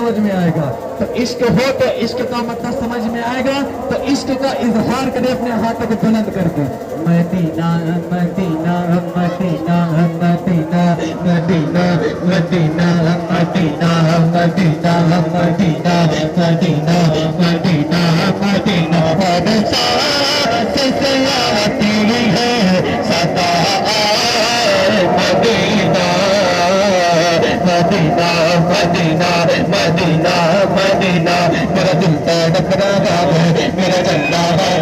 समझ में आएगा। तो इश्क हो तो इश्क का मतलब समझ में आएगा। तो इश्क का इजहार करे अपने हाथों को बुलंद करके। Medina Medina Medina Medina Medina Medina Medina Medina Medina Medina Medina Medina हर सांस से आती है सदा Medina Medina Medina Medina Medina. मेरा दिल तड़प रहा है, मेरा गंदा है